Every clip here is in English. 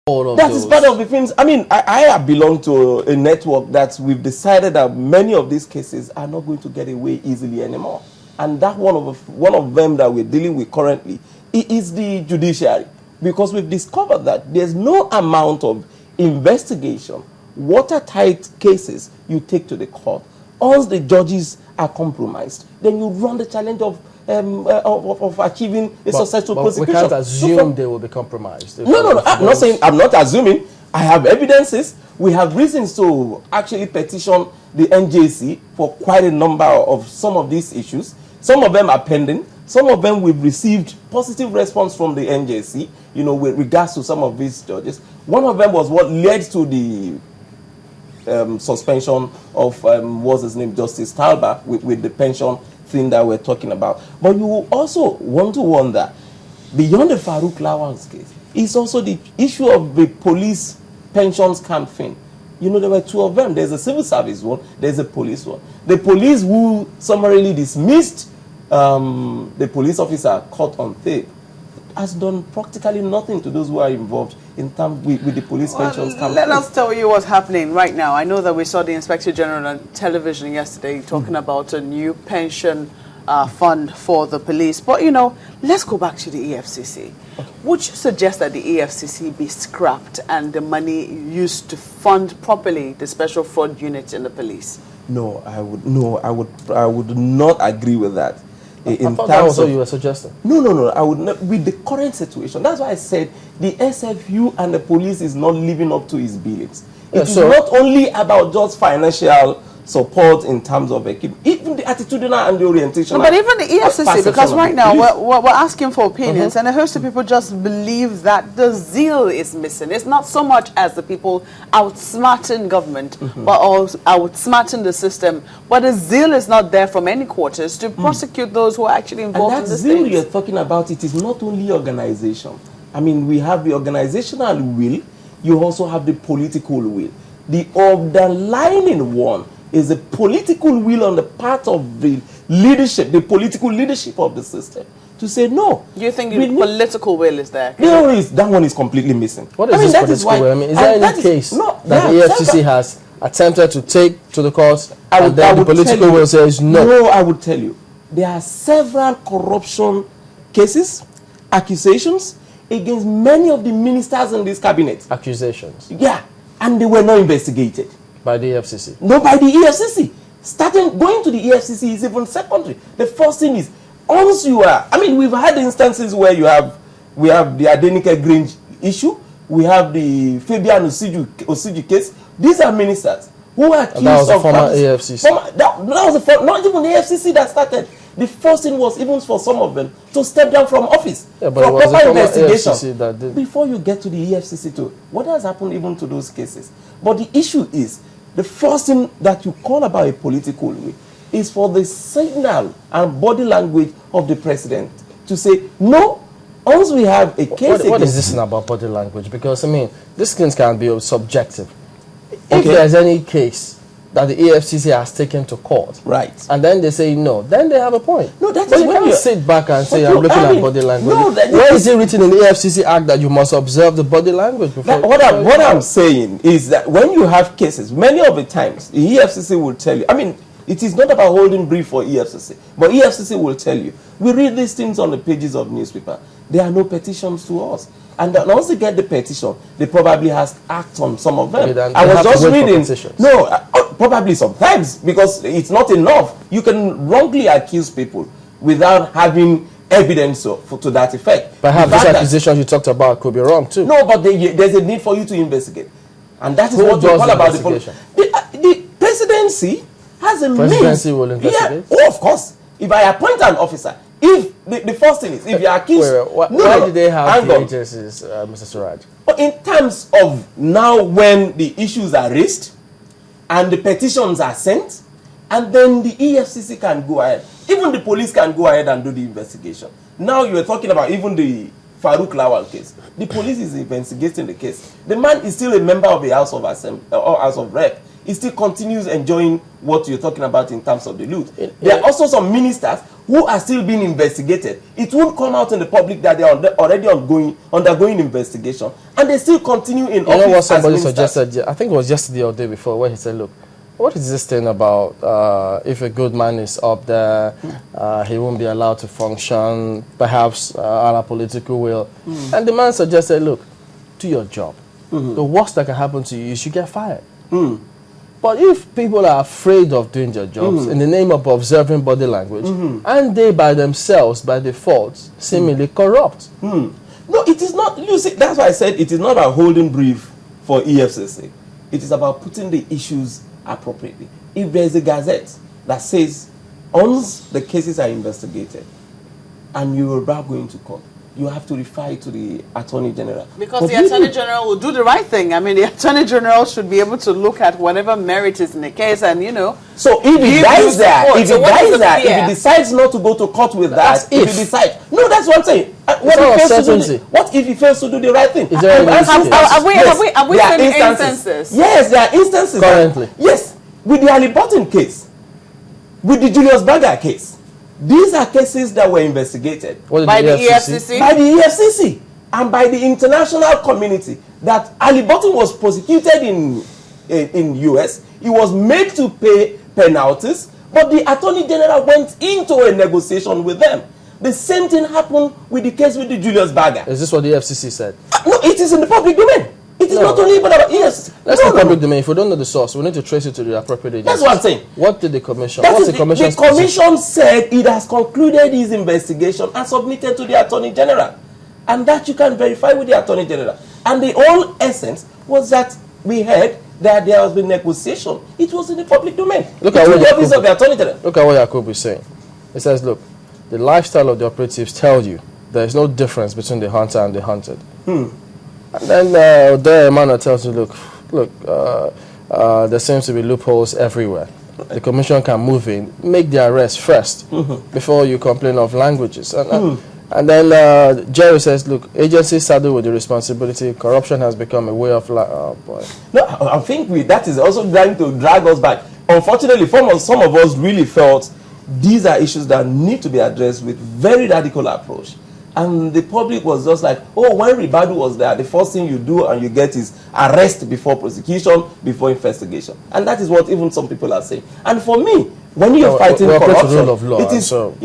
That is part of the things. I mean, I belong to a network that we've decided that many of these cases are not going to get away easily anymore. And that one of them that we're dealing with currently is the judiciary. Because we've discovered that there's no amount of investigation, watertight cases you take to the court. Once the judges are compromised, then you run the challenge of achieving a successful prosecution. We can't assume they will be compromised. No. I'm not assuming. I have evidences. We have reasons to actually petition the NJC for quite a number of some of these issues. Some of them are pending. Some of them we've received positive response from the NJC, with regards to some of these judges. One of them was what led to the suspension of what's his name, Justice Talba, with the pension thing that we're talking about. But you will also want to wonder, beyond the Farouk Lawal's case, is also the issue of the police pensions camp thing. There were two of them. There's a civil service one, there's a police one. The police who summarily dismissed the police officer caught on tape has done practically nothing to those who are involved in terms with the police pensions campaign. Let us tell you what's happening right now. I know that we saw the Inspector General on television yesterday talking about a new pension fund for the police. But, let's go back to the EFCC. Okay. Would you suggest that the EFCC be scrapped and the money used to fund properly the special fraud unit in the police? No, I would not agree with that. I thought that was what you were suggesting. No. I would not. With the current situation, that's why I said the SFU and the police is not living up to its billings. It's not only about just financial support in terms of equipment, even the attitudinal and the orientation. But even the EFCC, because right now we're asking for opinions, and a host of people just believe that the zeal is missing. It's not so much as the people outsmarting government, but also outsmarting the system. But the zeal is not there from any quarters to prosecute those who are actually involved in this thing. And that zeal you're talking about, it is not only organization. I mean, we have the organizational will, you also have the political will. The underlying one is a political will on the part of the leadership, the political leadership of the system, to say no. Do you think the political will is there? That one is completely missing. What is this political will? I mean, is there any case that the EFCC has attempted to take to the courts and then the political will says no? No, I would tell you. There are several corruption cases, accusations against many of the ministers in this cabinet. Accusations? Yeah, and they were not investigated. By the EFCC? No, by the EFCC. Going to the EFCC is even secondary. The first thing is, once you are, I mean, we've had instances where we have the Adenike Grange issue, we have the Fabian Osiju case. These are ministers who are accused of... That was the former EFCC. That was not even the EFCC that started. The first thing was even for some of them to step down from office for proper investigation. Before you get to the EFCC too, what has happened even to those cases? But the issue is, the first thing that you call about a political will is for the signal and body language of the president to say, no, once we have a case... What is this about body language? Because, I mean, these things can be subjective. If there's any case that the EFCC has taken to court, right, and then they say no, then they have a point. No, that but is you when can't sit back and say, I'm looking at body language. No, where is it written in the EFCC Act that you must observe the body language before? What I'm saying is that when you have cases, many of the times, the EFCC will tell you, I mean, it is not about holding brief for EFCC, but EFCC will tell you, we read these things on the pages of newspaper. There are no petitions to us. And once they get the petition, they probably has act on some of them. I was just reading. Probably sometimes, because it's not enough. You can wrongly accuse people without having evidence to that effect. Perhaps these accusations you talked about could be wrong too. No, but there's a need for you to investigate. And that is what you call about the presidency has a means. Presidency will investigate? Yeah, of course. If I appoint an officer, if the first thing is, if you are accused... Why do they have the agencies, Mr. Suraj? But in terms of now when the issues are raised and the petitions are sent, and then the EFCC can go ahead. Even the police can go ahead and do the investigation. Now you are talking about even the Farouk Lawal case. The police is investigating the case. The man is still a member of the House of Assembly or House of Rep. He still continues enjoying what you're talking about in terms of the loot. There are also some ministers who are still being investigated. It won't come out in the public that they are already undergoing investigation, and they still continue in office. You know what somebody suggested? I think it was yesterday or the day before, where he said, "Look, what is this thing about if a good man is up there, he won't be allowed to function, perhaps out of political will?" And the man suggested, "Look, do your job. The worst that can happen to you is you get fired." But if people are afraid of doing their jobs in the name of observing body language, and they by themselves, by default, seemingly corrupt. No, it is not. You see, that's why I said it is not about holding brief for EFCC. It is about putting the issues appropriately. If there is a gazette that says, once the cases are investigated and you are about going to court, you have to refer it to the Attorney General. Because the Attorney General will do the right thing. I mean, the Attorney General should be able to look at whatever merit is in the case and, So if he dies there, if he decides not to go to court with that, if he decides... No, that's what I'm saying. What if he fails to do the right thing? Have we seen instances? Yes, there are instances. Currently. Yes, with the Ali Burton case, with the Julius Berger case. These are cases that were investigated by the EFCC? By the EFCC and by the international community. That Ali Burton was prosecuted in US. He was made to pay penalties, but the Attorney General went into a negotiation with them. The same thing happened with the case with the Julius Berger. Is this what the EFCC said? No, it is in the public domain. It is not only about EFCC. That's the public domain. If we don't know the source, we need to trace it to the appropriate agency. That's what I'm saying. What did the commission? The commission said it has concluded its investigation and submitted to the Attorney General, and that you can verify with the Attorney General. And the whole essence was that we heard that there has been negotiation. It was in the public domain. Look at what the office of the Attorney General. Look at what Yakub is saying. It says, look, the lifestyle of the operatives tell you there is no difference between the hunter and the hunted. And then there Emmanuel tells you, look, there seems to be loopholes everywhere. The commission can move in, make the arrest first before you complain of languages. And then Jerry says, look, agencies saddled with the responsibility. Corruption has become a way of life. Oh boy. No, I think that is also trying to drag us back. Unfortunately, some of us really felt these are issues that need to be addressed with very radical approach. And the public was just like, oh, when Ribadu was there, the first thing you do and you get is arrest before prosecution, before investigation. And that is what even some people are saying. And for me, when you're fighting corruption, rule of law, it is, so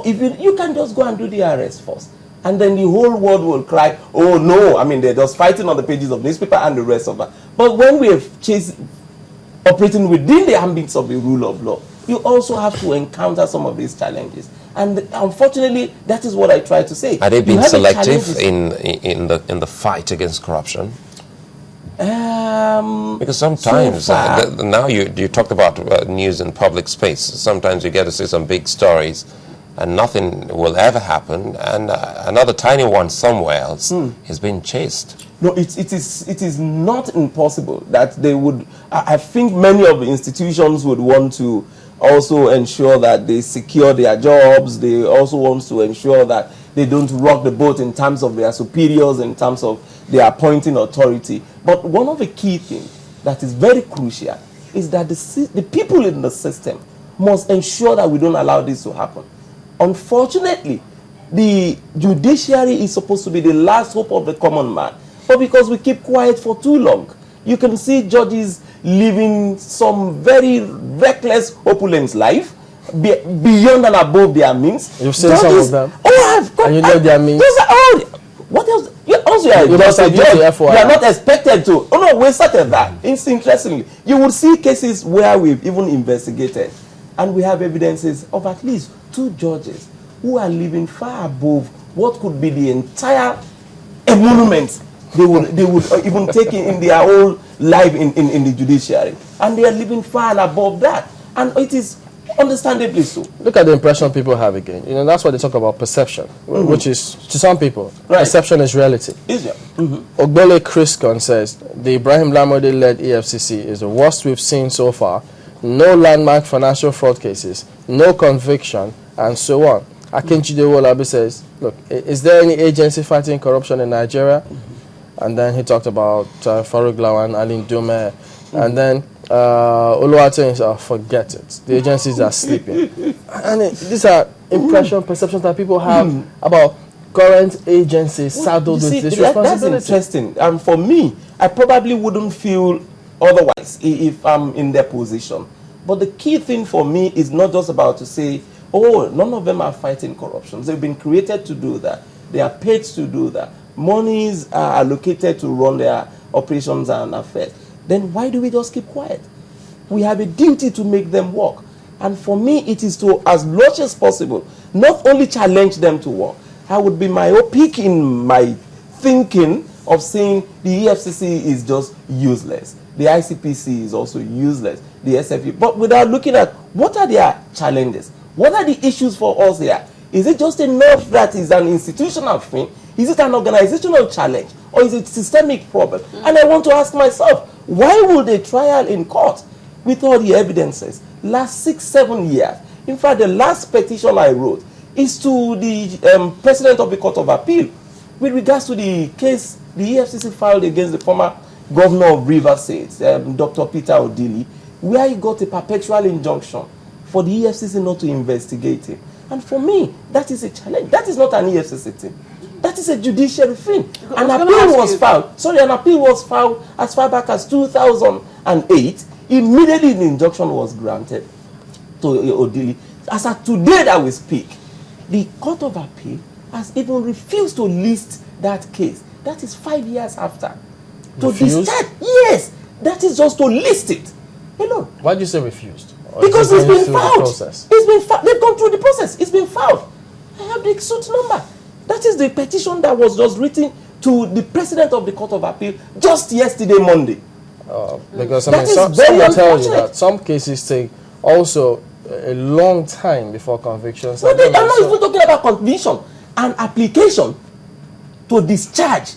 if you can just go and do the arrest first. And then the whole world will cry, oh no, I mean, they're just fighting on the pages of newspaper and the rest of that. But when we have operating within the ambits of the rule of law, you also have to encounter some of these challenges. And unfortunately, that is what I try to say. Are they being selective in the fight against corruption? Because sometimes, now you talked about news in public space. Sometimes you get to see some big stories and nothing will ever happen, and another tiny one somewhere else is being chased. No, it is not impossible that they would. I think many of the institutions would want to also ensure that they secure their jobs. They also want to ensure that they don't rock the boat in terms of their superiors, in terms of their appointing authority. But one of the key things that is very crucial is that the people in the system must ensure that we don't allow this to happen. Unfortunately, the judiciary is supposed to be the last hope of the common man. But because we keep quiet for too long, you can see judges living some very reckless, opulent life, beyond and above their means. You've seen some of them? Oh, I've got... And you know their means? What else? Also, you are not expected to... Oh, no, we started that. Interestingly, you will see cases where we've even investigated, and we have evidences of at least 2 judges who are living far above what could be the entire emolument they would even take in their whole life in the judiciary. And they are living far and above that. And it is understandably so. Look at the impression people have again. You know, that's why they talk about perception, which is, to some people, perception is reality. Ogbele Chriscon says, the Ibrahim Lamode-led EFCC is the worst we've seen so far. No landmark financial fraud cases, no conviction, and so on. Akinjide Wolabi says, look, is there any agency fighting corruption in Nigeria? And then he talked about Farouk Lawan, Alin Dume, and then Oluwatoyin said, forget it. The agencies are sleeping. And these are impression, perceptions that people have about current agencies saddled with this responsibility. That's interesting. And for me, I probably wouldn't feel otherwise if I'm in their position. But the key thing for me is not just about to say, oh, none of them are fighting corruption. They've been created to do that. They are paid to do that. Monies are allocated to run their operations and affairs. Then why do we just keep quiet? We have a duty to make them work. And for me, it is to, as much as possible, not only challenge them to work. I would be myopic in my thinking of saying the EFCC is just useless. The ICPC is also useless. The SFU. But without looking at what are their challenges? What are the issues for us here? Is it just enough that is an institutional thing? Is it an organizational challenge? Or is it a systemic problem? And I want to ask myself, why would a trial in court with all the evidences last 6-7 years? In fact, the last petition I wrote is to the President of the Court of Appeal with regards to the case the EFCC filed against the former Governor of Rivers State, Dr. Peter Odili, where he got a perpetual injunction for the EFCC not to investigate him. And for me, that is a challenge. That is not an EFCC thing. That is a judiciary thing. An appeal was filed. Sorry, an appeal was filed as far back as 2008. Immediately the injunction was granted to Odili. As of today that we speak, the Court of Appeal has even refused to list that case. That is 5 years after. To discharge, yes, that is just to list it. Alone. Why do you say refused? Or because it's been filed. It's been filed. They've gone through the process. It's been filed. I have the suit number. That is the petition that was just written to the President of the Court of Appeal just yesterday, Monday. Because I mean, some will tell you that some cases take also a long time before convictions. No, I'm not even talking about conviction. An application to discharge.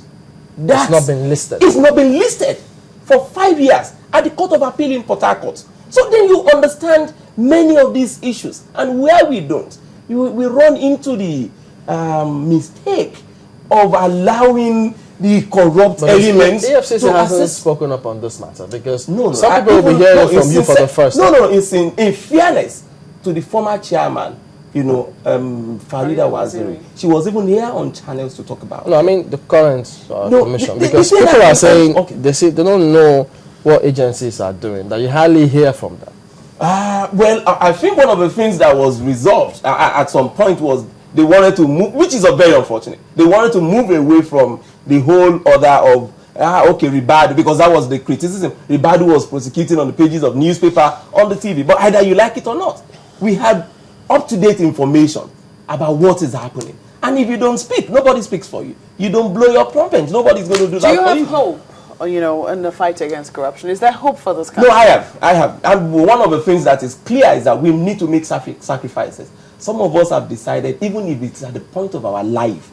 It's not been listed. It's not been listed for 5 years at the Court of Appeal in Port Harcourt. So then you understand many of these issues. And where we don't, we run into the mistake of allowing the corrupt elements the EFCC to hasn't assist. spoken up on this matter because some people will be hearing from you for the first time. No, it's in fairness to the former chairman, Farida Waziri. She was even here on channels to talk about. No, I mean the current commission, because people are saying they don't know what agencies are doing. That you hardly hear from them. Well, I think one of the things that was resolved at some point was they wanted to move, which is very unfortunate. They wanted to move away from the whole order of Ribadu, because that was the criticism. Ribadu was prosecuting on the pages of newspaper, on the TV. But either you like it or not, we had up-to-date information about what is happening. And if you don't speak, nobody speaks for you. You don't blow your trumpet, nobody's going to do that for you. Do you have hope, in the fight against corruption? Is there hope for this country? No, I have. And one of the things that is clear is that we need to make sacrifices. Some of us have decided, even if it's at the point of our life,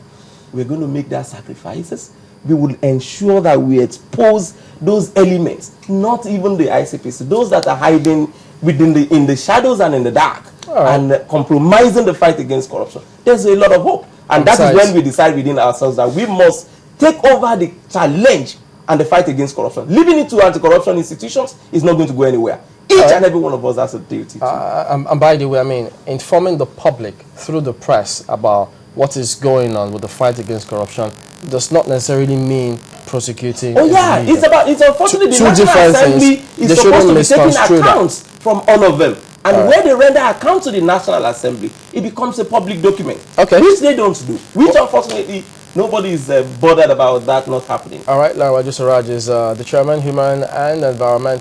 we're going to make that sacrifices. We will ensure that we expose those elements, not even the ICPC, those that are hiding in the shadows and in the dark, and compromising the fight against corruption. There's a lot of hope. And that is when we decide within ourselves that we must take over the challenge and the fight against corruption. Leaving it to anti-corruption institutions is not going to go anywhere. Each and every one of us has a duty. And by the way, I mean, informing the public through the press about what is going on with the fight against corruption does not necessarily mean prosecuting. Oh yeah, it's unfortunately the National Assembly is supposed to be taking accounts from all of them. And when they render account to the National Assembly, it becomes a public document, which they don't do. Which unfortunately, nobody is bothered about that not happening. All right, Olanrewaju Suraj is the Chairman, Human and Environment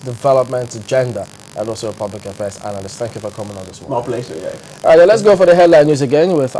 Development Agenda, and also a Public Affairs Analyst. Thank you for coming on this morning. My pleasure, yeah. All right, let's go for the headline news again with